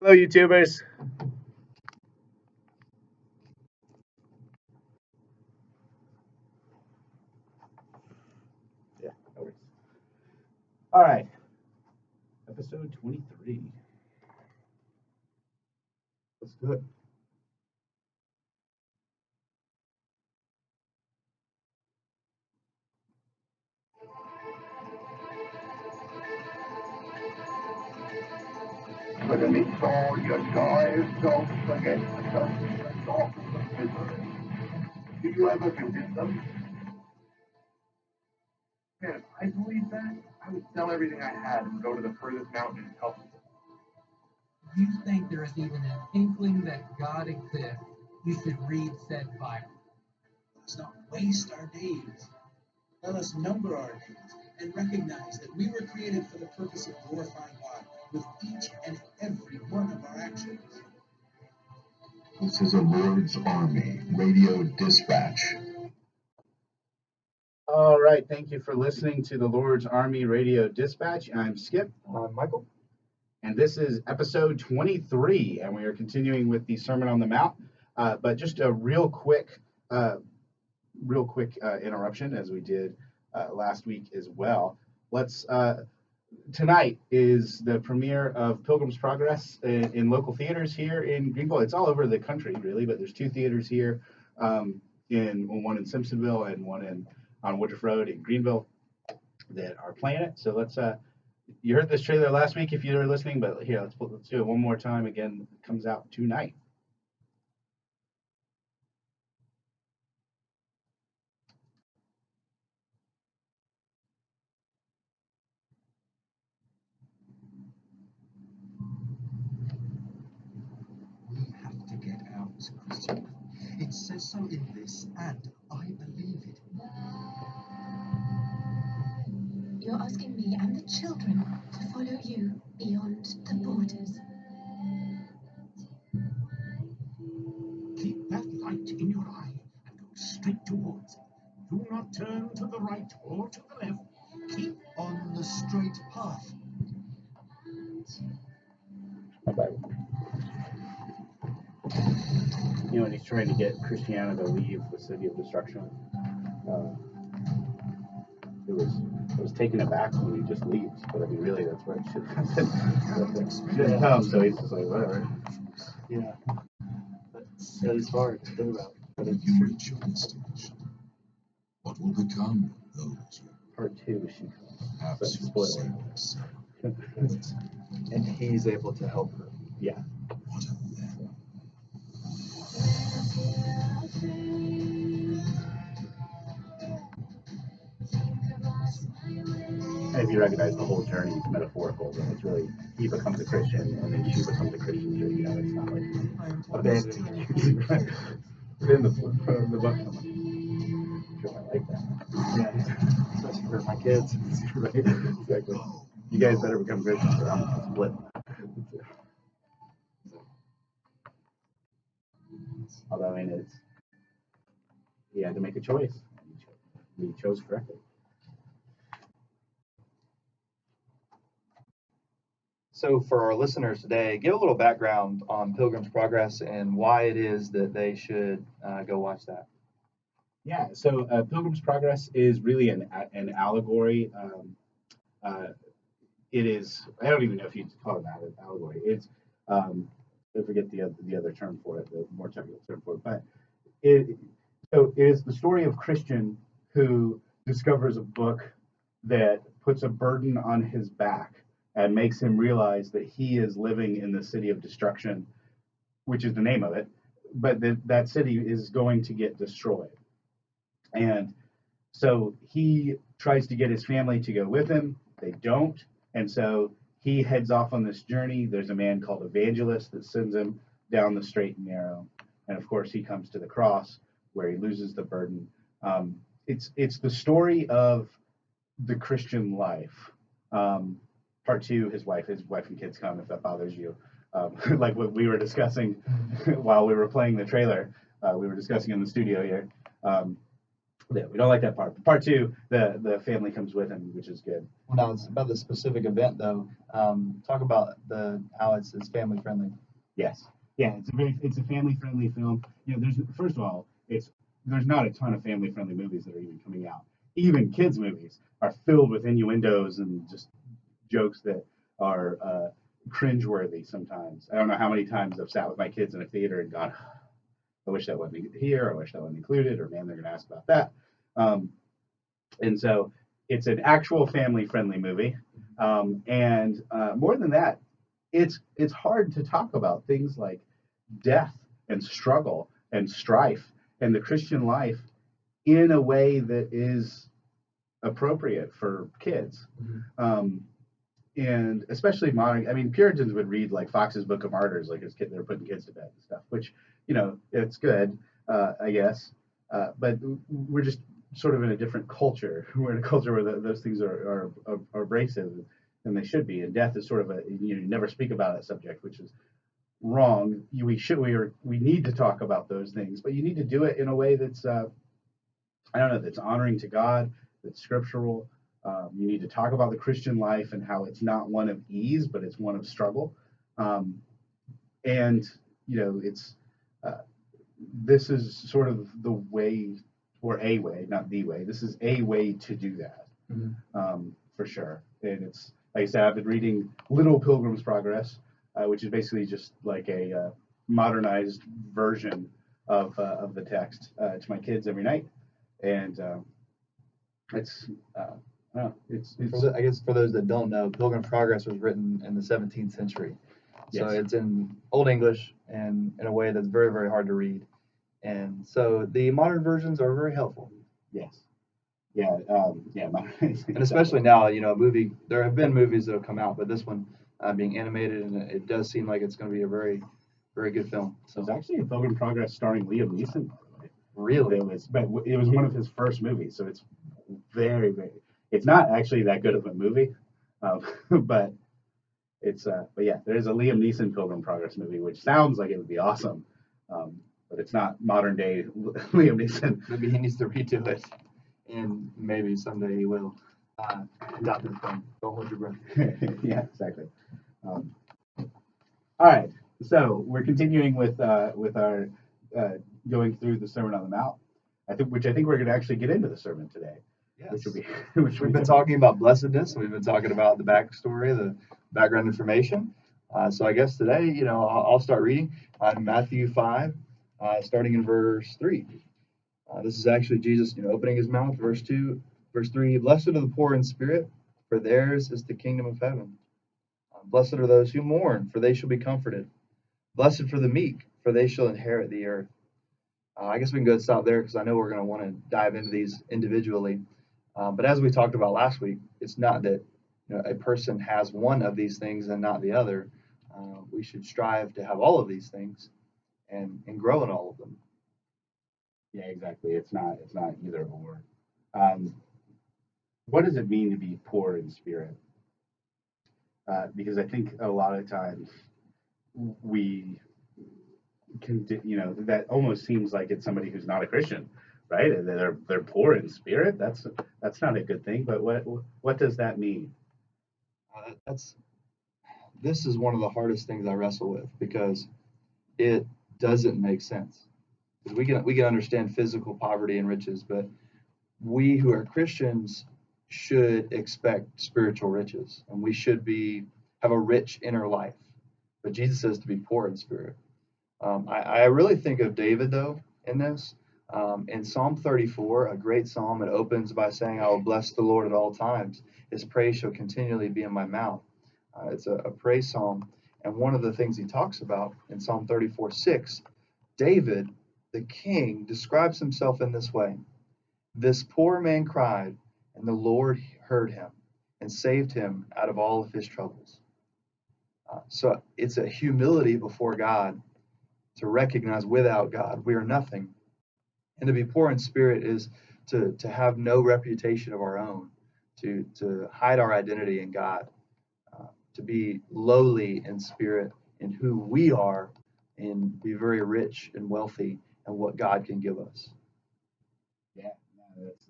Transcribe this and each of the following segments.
Hello, YouTubers. Yeah, no worries. All right, episode 23. Let's do it. Beneath all your joys, don't forget the thoughts of misery. Do you ever visit them? Man, if I believe that, I would sell everything I had and go to the furthest mountain and help people. You think there is even an inkling that God exists, you should read said Bible. Let's not waste our days. Let us number our days and recognize that we were created for the purpose of glorifying God with each and every one of our actions. This is a Lord's Army radio dispatch. All right, thank you for listening to the Lord's Army Radio Dispatch. I'm Skip. I'm Michael. And this is episode 23, and we are continuing with the Sermon on the Mount. But just a real quick interruption, as we did last week as well. Tonight is the premiere of Pilgrim's Progress in local theaters here in Greenville. It's all over the country, really, but there's two theaters here, one in Simpsonville and one on Woodruff Road in Greenville that are playing it. So you heard this trailer last week if you were listening, but here, let's do it one more time. Again, it comes out tonight. We have to get out, Christian. It says so in this, and I believe it. You're asking me and the children to follow you beyond the borders. Keep that light in your eye and go straight towards it. Do not turn to the right or to the left. Keep on the straight path. When he's trying to get Christiana to leave the city of destruction, it was taken aback when he just leaves. But I mean, really, that's where it should have. So he's just like, whatever. Yeah. That is hard to think about, but it's You true. reach your destination. What will become of those Part two, she perhaps Spoiler. will save themselves? And he's able to help her. Yeah. What of them? And if you recognize the whole journey is metaphorical, then it's really he becomes a Christian and then she becomes a Christian too. You know, it's not like abandoning her. In the book. I like that. Yeah. Especially for my kids. Right? Exactly. You guys better become Christians, or I'm gonna split. Although, I mean, he had to make a choice. He chose correctly. So for our listeners today, give a little background on Pilgrim's Progress and why it is that they should go watch that. Yeah, so Pilgrim's Progress is really an allegory. It is. I don't even know if you'd call it an allegory. It's. I forget the other term for it, the more technical term for it. But it is the story of Christian who discovers a book that puts a burden on his back and makes him realize that he is living in the city of destruction, which is the name of it, but that city is going to get destroyed. And so he tries to get his family to go with him. They don't. And so he heads off on this journey. There's a man called Evangelist that sends him down the straight and narrow. And of course, he comes to the cross where he loses the burden. It's the story of the Christian life. Part two, his wife and kids come, if that bothers you. Like what we were discussing while we were playing the trailer. We were discussing in the studio here. Yeah, we don't like that part. Part two, the family comes with him, which is good. Well, now it's about the specific event, though. Talk about how it's family friendly. Yes. Yeah, it's a family friendly film. You know, there's first of all, there's not a ton of family friendly movies that are even coming out. Even kids movies are filled with innuendos and just jokes that are cringeworthy sometimes. I don't know how many times I've sat with my kids in a theater and gone, I wish that wasn't here, I wish that wasn't included, or man, they're gonna ask about that. Um, and so it's an actual family friendly movie. And more than that, it's hard to talk about things like death and struggle and strife and the Christian life in a way that is appropriate for kids. Um, and especially modern, I mean, Puritans would read like Fox's Book of Martyrs, like as they're putting kids to bed and stuff, which, you know, it's good, I guess. But we're just sort of in a different culture. We're in a culture where those things are abrasive and they should be. And death is sort of you never speak about a subject, which is wrong. We need to talk about those things, but you need to do it in a way that's I don't know, that's honoring to God, that's scriptural. You need to talk about the Christian life and how it's not one of ease, but it's one of struggle. Um, and you know, it's this is sort of the way, or a way, not the way. This is a way to do that, for sure. And it's like I said, I've been reading Little Pilgrim's Progress, which is basically just like a modernized version of the text to my kids every night, and it's I guess for those that don't know, Pilgrim's Progress was written in the 17th century. So yes. it's in Old English and in a way that's very, very hard to read. And so the modern versions are very helpful. Yes. Yeah. Yeah. And especially now, you know, there have been movies that have come out, but this one being animated, and it does seem like it's going to be a very, very good film. So It's actually a Pilgrim Progress starring Liam Neeson, by the way. really, But it was one of his first movies, so it's very, very. It's not actually that good of a movie, but but yeah, there's a Liam Neeson Pilgrim Progress movie, which sounds like it would be awesome, but it's not modern day Liam Neeson. maybe he needs to redo it, and maybe someday he will. Adopt this film. Don't hold your breath. Yeah, exactly. Um, all right, so we're continuing with our going through the Sermon on the Mount. Which I think we're going to actually get into the sermon today. Yes. Which will be, We've been talking about blessedness. We've been talking about the backstory, the background information. So I guess today, you know, I'll start reading on Matthew 5, starting in verse 3. This is actually Jesus, you know, opening his mouth. Verse 2, verse 3. Blessed are the poor in spirit, for theirs is the kingdom of heaven. Blessed are those who mourn, for they shall be comforted. Blessed for the meek, for they shall inherit the earth. I guess we can go stop there because I know we're going to want to dive into these individually. But as we talked about last week, it's not that, you know, a person has one of these things and not the other. We should strive to have all of these things and grow in all of them. Yeah, exactly. It's not either or. What does it mean to be poor in spirit? Because I think a lot of times we can, you know, that almost seems like it's somebody who's not a Christian, right? And they're poor in spirit. That's not a good thing. But what does that mean? This is one of the hardest things I wrestle with because it doesn't make sense. We can understand physical poverty and riches, but we who are Christians should expect spiritual riches, and we should have a rich inner life. But Jesus says to be poor in spirit. I really think of David though in this. In Psalm 34, a great psalm, it opens by saying, "I will bless the Lord at all times; His praise shall continually be in my mouth." It's a praise psalm, and one of the things he talks about in Psalm 34:6, David, the king, describes himself in this way: "This poor man cried, and the Lord heard him and saved him out of all of his troubles." So it's a humility before God to recognize without God we are nothing. And to be poor in spirit is to have no reputation of our own, to hide our identity in God, to be lowly in spirit in who we are, and be very rich and wealthy in what God can give us. Yeah, that's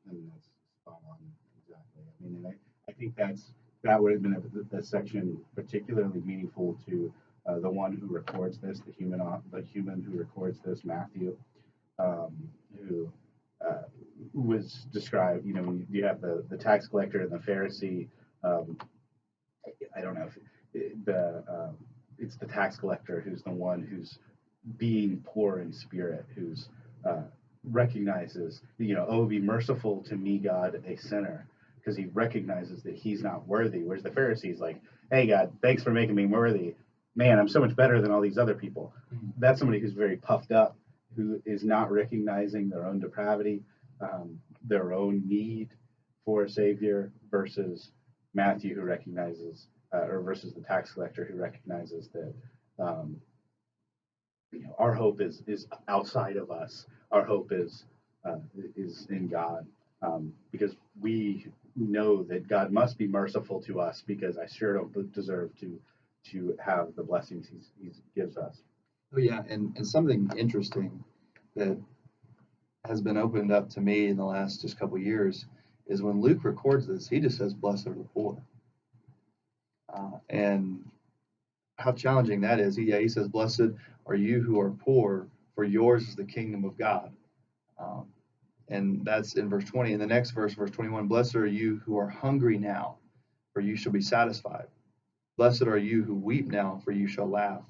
I mean that's spot on exactly. I mean, and I think that would have been a section particularly meaningful to the one who records this, the human who records this, Matthew, who uh, was described. You know, you have the tax collector and the Pharisee. Um, I don't know if it's the tax collector who's the one who's being poor in spirit, who's uh, recognizes, oh, be merciful to me, God, a sinner, because he recognizes that he's not worthy. Whereas the Pharisees like, hey, God, thanks for making me worthy. Man, I'm so much better than all these other people. That's somebody who's very puffed up, who is not recognizing their own depravity, their own need for a savior, versus Matthew, who recognizes, or versus the tax collector, who recognizes that um, our hope is outside of us. Our hope is in God, because we know that God must be merciful to us, because I sure don't deserve to have the blessings He gives us. Oh yeah, and something interesting that has been opened up to me in the last just couple years is when Luke records this, he just says, "Blessed are the poor," and how challenging that is. He says, "Blessed are you who are poor, for yours is the kingdom of God." Um, and that's in verse 20. In the next verse, verse 21, "Blessed are you who are hungry now, for you shall be satisfied. Blessed are you who weep now, for you shall laugh."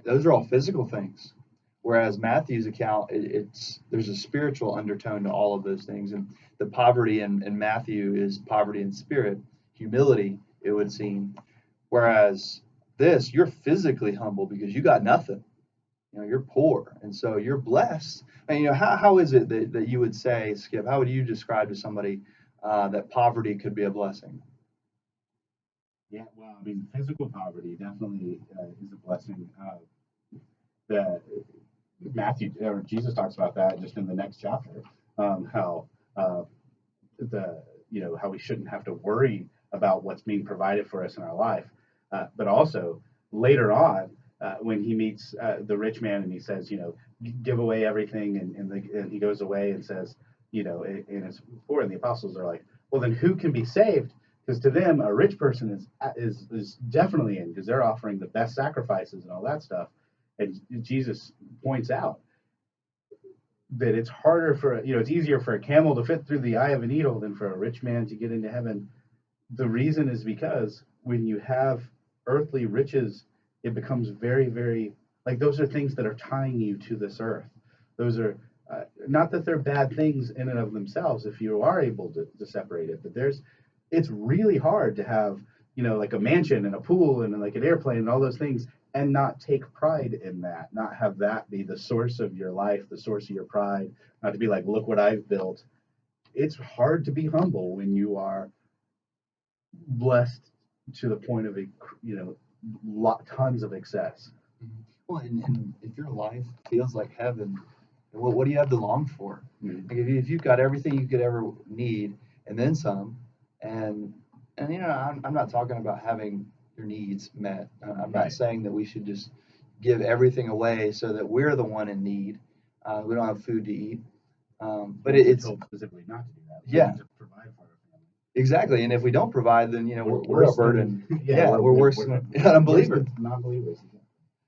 Those are all physical things. Whereas Matthew's account, there's a spiritual undertone to all of those things. And the poverty in Matthew is poverty in spirit, humility, it would seem. Whereas this, you're physically humble because you got nothing. You're poor. And so you're blessed. And, how is it that you would say, Skip, how would you describe to somebody that poverty could be a blessing? Yeah, well, I mean, physical poverty definitely is a blessing. That Matthew or Jesus talks about that just in the next chapter. How uh, how we shouldn't have to worry about what's being provided for us in our life, but also later on when he meets the rich man and he says, give away everything, and he goes away and says, and it's poor, and the apostles are like, well, then who can be saved? Because to them, a rich person is definitely in, because they're offering the best sacrifices and all that stuff. And Jesus points out that it's harder it's easier for a camel to fit through the eye of a needle than for a rich man to get into heaven. The reason is because when you have earthly riches, it becomes very, very, like, those are things that are tying you to this earth. Those are not that they're bad things in and of themselves if you are able to separate it, but it's really hard to have, like a mansion and a pool and like an airplane and all those things, and not take pride in that, not have that be the source of your life, the source of your pride, not to be like, look what I've built. It's hard to be humble when you are blessed to the point of tons of excess. Well, and if your life feels like heaven, what do you have to long for? Mm-hmm. Like if you've got everything you could ever need and then some, and I'm not talking about having your needs met. I'm not Right. saying that we should just give everything away so that we're the one in need. We don't have food to eat, but We're it's told specifically not to do that. We yeah, need to provide for our family. exactly. And if we don't provide, then we're a worse burden. than We're worse than an unbeliever. Non-believers.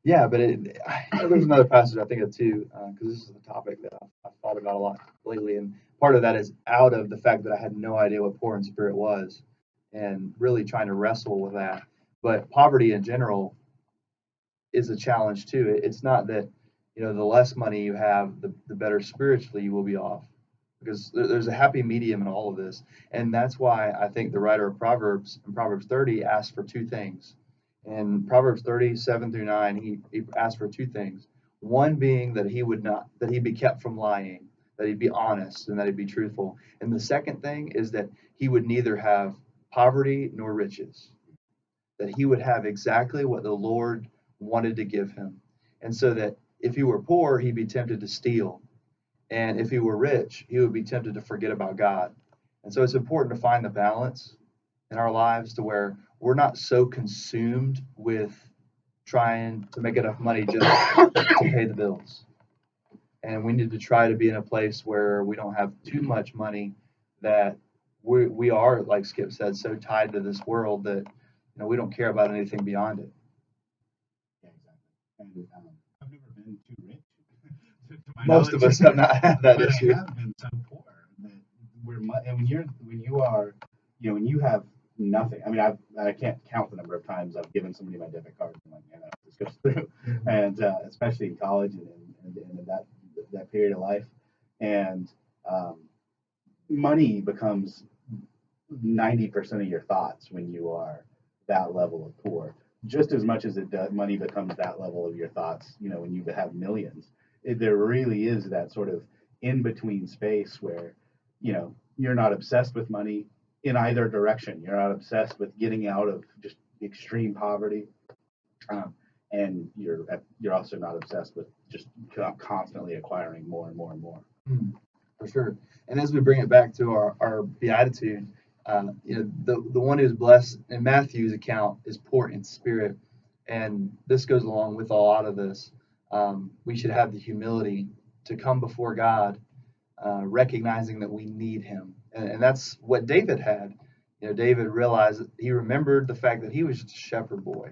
Yeah, but there's another passage I think of too, because this is a topic that I've thought about a lot lately, and part of that is out of the fact that I had no idea what poor in spirit was, and really trying to wrestle with that. But poverty in general is a challenge too. It's not that the less money you have, the better spiritually you will be off, because there's a happy medium in all of this, and that's why I think the writer of Proverbs in Proverbs 30 asks for two things. In Proverbs 30:7-9, he asked for two things. One being that he'd be kept from lying, that he'd be honest, and that he'd be truthful. And the second thing is that he would neither have poverty nor riches, that he would have exactly what the Lord wanted to give him. And so that if he were poor, he'd be tempted to steal. And if he were rich, he would be tempted to forget about God. And so it's important to find the balance in our lives to where we're not so consumed with trying to make enough money just to pay the bills. And we need to try to be in a place where we don't have too much money, that we are, like Skip said, so tied to this world that we don't care about anything beyond it. Yeah, exactly. And I've never been too rich, to my Most of knowledge, us have not had that but issue. I have been so poor that and when you are, when you have nothing. I mean, I can't count the number of times I've given somebody my debit card and like, man, this goes through, and especially in college and in that period of life, and um, money becomes 90% of your thoughts when you are that level of poor, just as much as money becomes that level of your thoughts, when you have millions. There really is that sort of in between space where, you're not obsessed with money in either direction. You're not obsessed with getting out of just extreme poverty. Um, and you're also not obsessed with just constantly acquiring more and more and more. For sure. And as we bring it back to our beatitude, the one who's blessed in Matthew's account is poor in spirit, and this goes along with a lot of this. We should have the humility to come before God, recognizing that we need Him, and that's what David had. David realized, he remembered the fact that he was just a shepherd boy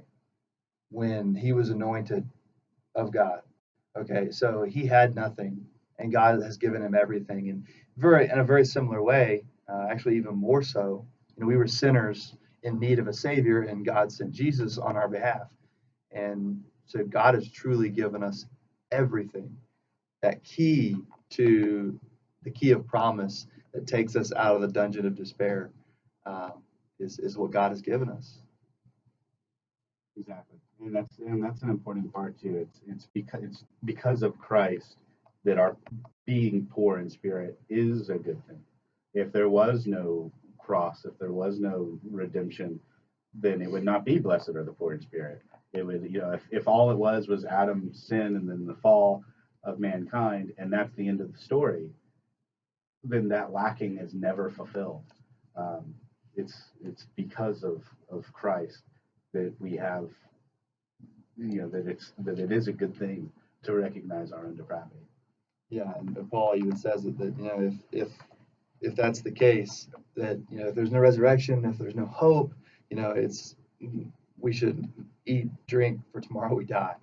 when he was anointed of God. Okay, so he had nothing, and God has given him everything. And in a very similar way, actually even more so, we were sinners in need of a Savior, and God sent Jesus on our behalf. And so God has truly given us everything. That key to the key of promise that takes us out of the dungeon of despair, is what God has given us. Exactly, and that's an important part too. It's because of Christ that our being poor in spirit is a good thing. If there was no cross, if there was no redemption, then it would not be blessed are the poor in spirit. It would, if all it was Adam's sin and then the fall of mankind, and that's the end of the story, then that lacking is never fulfilled. Um, it's because of Christ that we have, that it is a good thing to recognize our own depravity. Yeah, and Paul even says that if that's the case, that if there's no resurrection, if there's no hope, it's we should eat, drink, for tomorrow we die,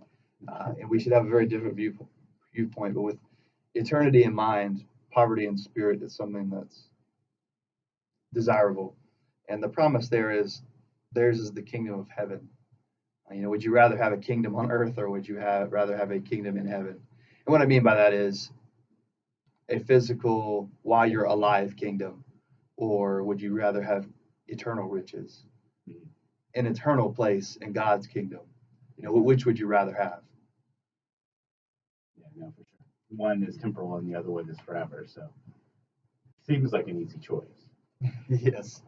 and we should have a very different viewpoint. But with eternity in mind, poverty in spirit is something that's desirable, and the promise there is theirs is the kingdom of heaven. Would you rather have a kingdom on earth, or would you rather have a kingdom in heaven? And what I mean by that is a physical, while you're alive kingdom, or would you rather have eternal riches, an eternal place in God's kingdom? Which would you rather have? Yeah, no, for sure. One is temporal and the other one is forever. So seems like an easy choice. Yes,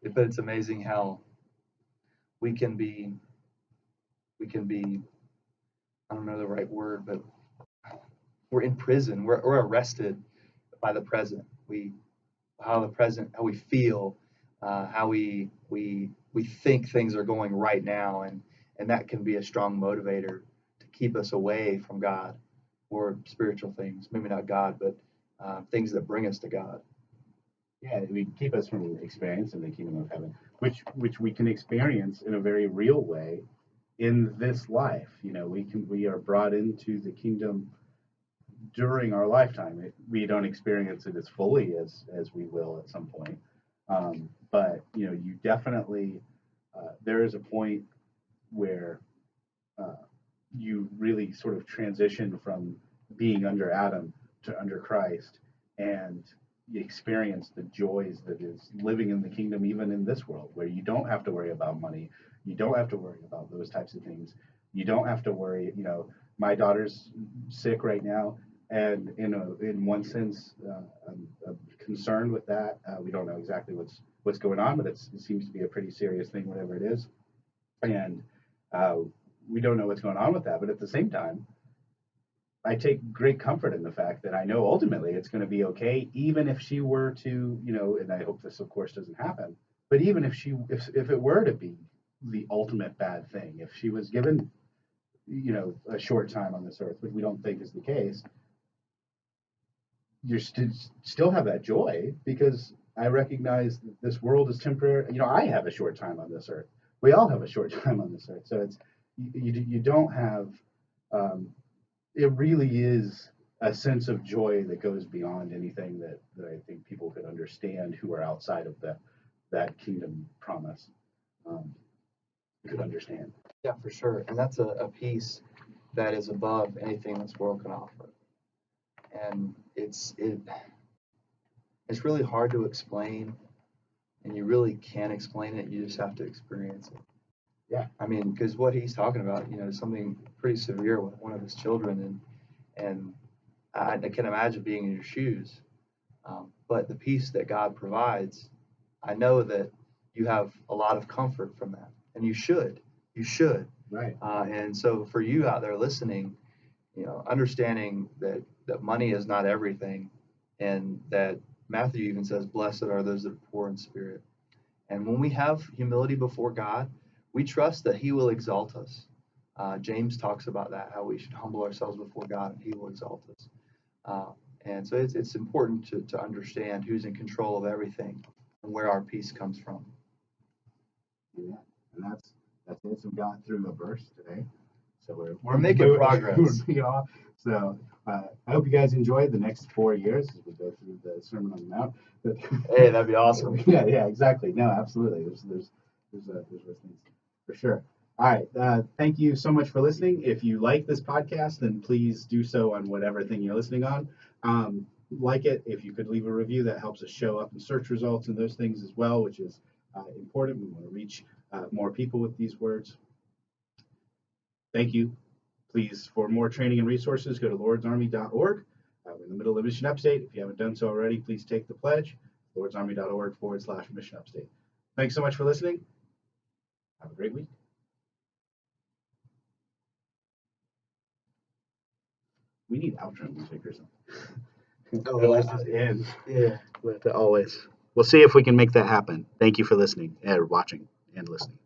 but it's amazing how we can be, I don't know the right word, but we're in prison. We're arrested by the present. How we feel, how we think things are going right now, and that can be a strong motivator to keep us away from God or spiritual things. Maybe not God, but things that bring us to God. Yeah, we keep us from experiencing the kingdom of heaven, which we can experience in a very real way in this life. We are brought into the kingdom during our lifetime. We don't experience it as fully as we will at some point, but you definitely there is a point where uh, you really sort of transition from being under Adam to under Christ, and you experience the joys that is living in the kingdom, even in this world, where you don't have to worry about money, you don't have to worry about those types of things, you don't have to worry. My daughter's sick right now, and in one sense, I'm concerned with that. We don't know exactly what's going on, but it seems to be a pretty serious thing, whatever it is, and uh, we don't know what's going on with that. But at the same time, I take great comfort in the fact that I know ultimately it's going to be okay, even if she were to, and I hope this, of course, doesn't happen. But even if it were to be the ultimate bad thing, if she was given, a short time on this earth, which we don't think is the case, you still have that joy because I recognize that this world is temporary. I have a short time on this earth. We all have a short time on this earth. So you don't have. It really is a sense of joy that goes beyond anything that I think people could understand who are outside of that kingdom promise could understand. Yeah, for sure. And that's a piece that is above anything this world can offer. And it's really hard to explain, and you really can't explain it. You just have to experience it. Yeah. I mean, because what he's talking about, something pretty severe with one of his children, and I can imagine being in your shoes. But the peace that God provides, I know that you have a lot of comfort from that, and you should. You should. Right. And so for you out there listening, understanding that money is not everything, and that Matthew even says, "Blessed are those that are poor in spirit." And when we have humility before God, we trust that He will exalt us. James talks about that, how we should humble ourselves before God, and He will exalt us. And so it's important to understand who's in control of everything and where our peace comes from. Yeah, and that's it. So we got through a verse today, so we're making progress. So I hope you guys enjoyed the next 4 years as we go through the Sermon on the Mount. Hey, that'd be awesome. Yeah, exactly. No, absolutely. There's things for sure. All right. Thank you so much for listening. If you like this podcast, then please do so on whatever thing you're listening on. Like it. If you could leave a review, that helps us show up in search results and those things as well, which is important. We want to reach more people with these words. Thank you. Please, for more training and resources, go to lordsarmy.org. We're in the middle of Mission Upstate. If you haven't done so already, please take the pledge. lordsarmy.org/Mission Upstate. Thanks so much for listening. Have a great week. We need outro music or something. Otherwise, just end. Yeah. Always. We'll see if we can make that happen. Thank you for listening, watching, and listening.